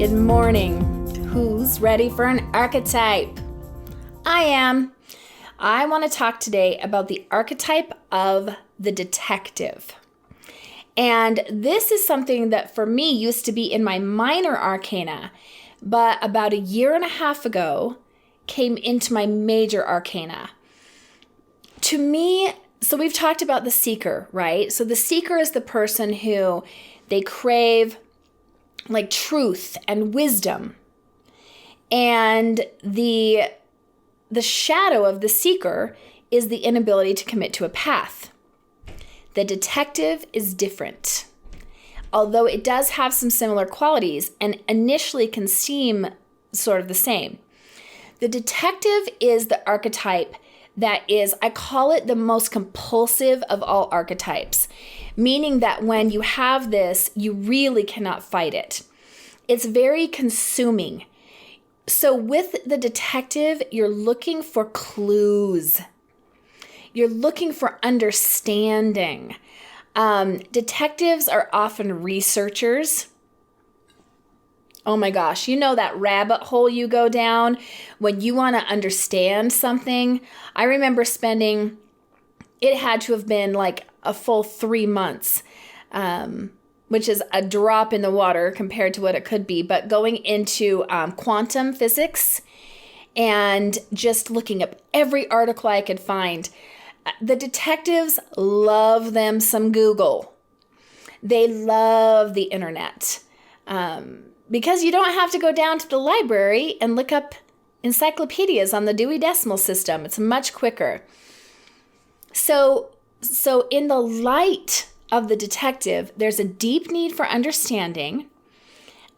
Good morning. Who's ready for an archetype? I am. I want to talk today about the archetype of the detective. And this is something that for me used to be in my minor arcana, but about a year and a half ago came into my major arcana. To me, so we've talked about the seeker, right? So the seeker is the person who they crave like truth and wisdom. And the shadow of the seeker is the inability to commit to a path. The detective is different. Although it does have some similar qualities and initially can seem sort of the same. The detective is the archetype that is, I call it the most compulsive of all archetypes, meaning that when you have this, you really cannot fight it. It's very consuming. So with the detective, you're looking for clues. You're looking for understanding. Detectives are often researchers. Oh my gosh, you know that rabbit hole you go down when you want to understand something? I remember spending, it had to have been like a full 3 months, which is a drop in the water compared to what it could be, but going into quantum physics and just looking up every article I could find. The detectives love them some Google. They love the internet. Because you don't have to go down to the library and look up encyclopedias on the Dewey Decimal System. It's much quicker. So in the light of the detective, there's a deep need for understanding.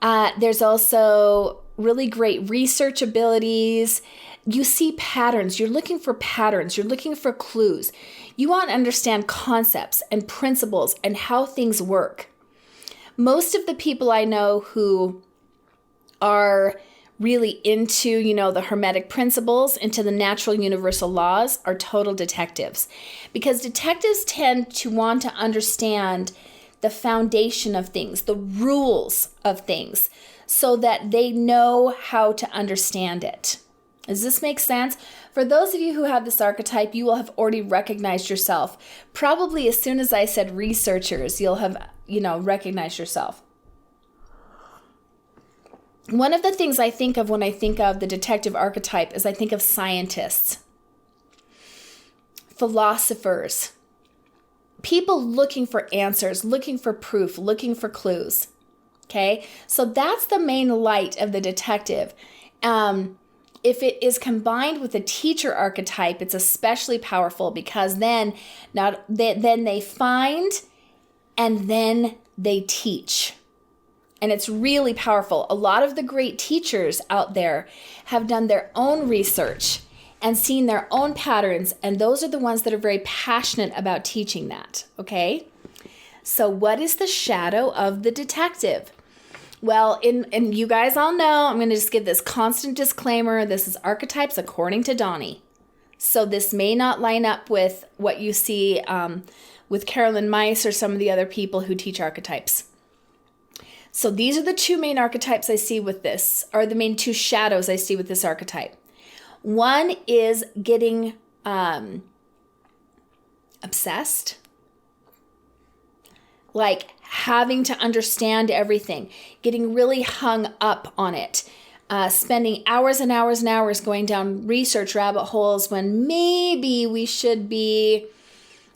There's also really great research abilities. You see patterns. You're looking for patterns. You're looking for clues. You want to understand concepts and principles and how things work. Most of the people I know who are really into, the Hermetic principles, into the natural universal laws are total detectives. Because detectives tend to want to understand the foundation of things, the rules of things, so that they know how to understand it. Does this make sense? For those of you who have this archetype, you will have already recognized yourself. Probably as soon as I said researchers, you'll have, recognized yourself. One of the things I think of when I think of the detective archetype is I think of scientists, philosophers, people looking for answers, looking for proof, looking for clues. Okay? So that's the main light of the detective. If it is combined with a teacher archetype, it's especially powerful because then they find and then they teach. And it's really powerful. A lot of the great teachers out there have done their own research and seen their own patterns, and those are the ones that are very passionate about teaching that, okay? So what is the shadow of the detective? Well, and you guys all know, I'm going to just give this constant disclaimer. This is archetypes according to Dawni. So this may not line up with what you see with Carolyn Mice or some of the other people who teach archetypes. So these are the two main archetypes I see with this, or the main two shadows I see with this archetype. One is getting obsessed, like having to understand everything, getting really hung up on it, spending hours and hours and hours going down research rabbit holes when maybe we should be,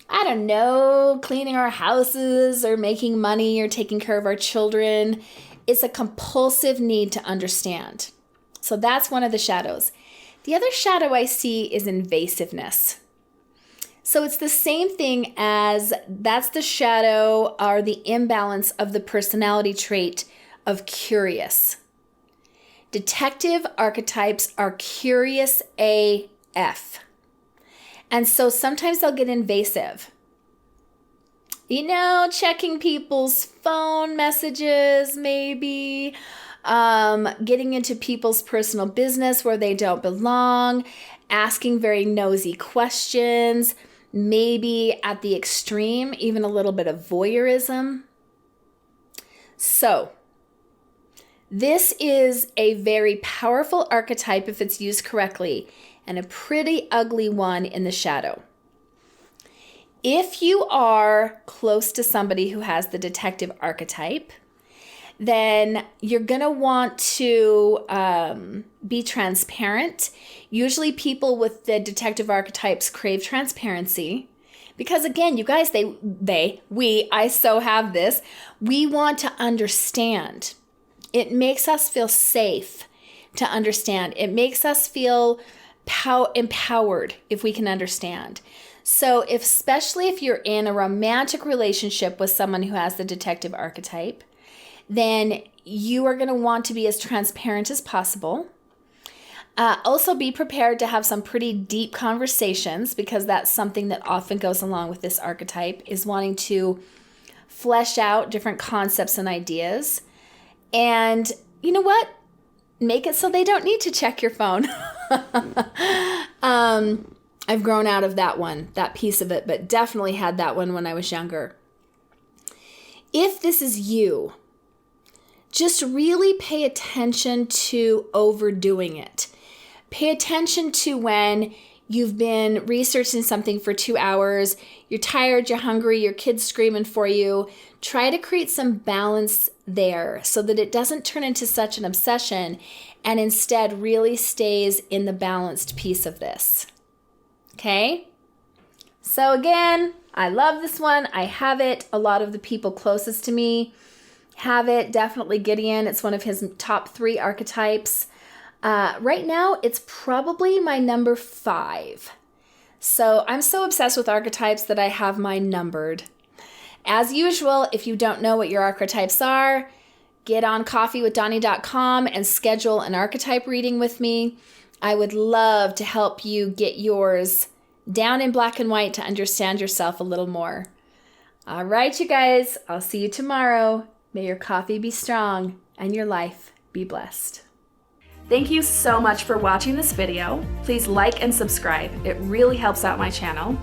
I don't know, cleaning our houses or making money or taking care of our children. It's a compulsive need to understand. So that's one of the shadows. The other shadow I see is invasiveness. So it's the same thing as that's the shadow or the imbalance of the personality trait of curious. Detective archetypes are curious AF. And so sometimes they'll get invasive. Checking people's phone messages, maybe. Getting into people's personal business where they don't belong. Asking very nosy questions. Maybe at the extreme, even a little bit of voyeurism. So, This is a very powerful archetype if it's used correctly, and a pretty ugly one in the shadow. If you are close to somebody who has the detective archetype, then you're going to want to be transparent. Usually people with the detective archetypes crave transparency because, again, you guys, I so have this. We want to understand. It makes us feel safe to understand. It makes us feel empowered if we can understand. So especially if you're in a romantic relationship with someone who has the detective archetype, then you are going to want to be as transparent as possible. Also be prepared to have some pretty deep conversations, because that's something that often goes along with this archetype, is wanting to flesh out different concepts and ideas. And you know what? Make it so they don't need to check your phone. I've grown out of that piece of it, but definitely had that one when I was younger. If this is you, just really pay attention to overdoing it. Pay attention to when you've been researching something for 2 hours, you're tired, you're hungry, your kid's screaming for you. Try to create some balance there so that it doesn't turn into such an obsession and instead really stays in the balanced piece of this. Okay? So again, I love this one. I have it. A lot of the people closest to me have it. Definitely Gideon. It's one of his top 3 archetypes. Right now, it's probably my number 5. So I'm so obsessed with archetypes that I have mine numbered. As usual, if you don't know what your archetypes are, get on coffeewithdawni.com and schedule an archetype reading with me. I would love to help you get yours down in black and white to understand yourself a little more. All right, you guys, I'll see you tomorrow. May your coffee be strong and your life be blessed. Thank you so much for watching this video. Please like and subscribe. It really helps out my channel.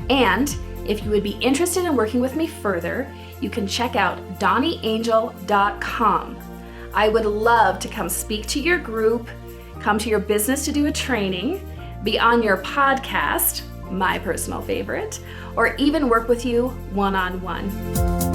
And if you would be interested in working with me further, you can check out DawniAngel.com. I would love to come speak to your group, come to your business to do a training, be on your podcast, my personal favorite, or even work with you one-on-one.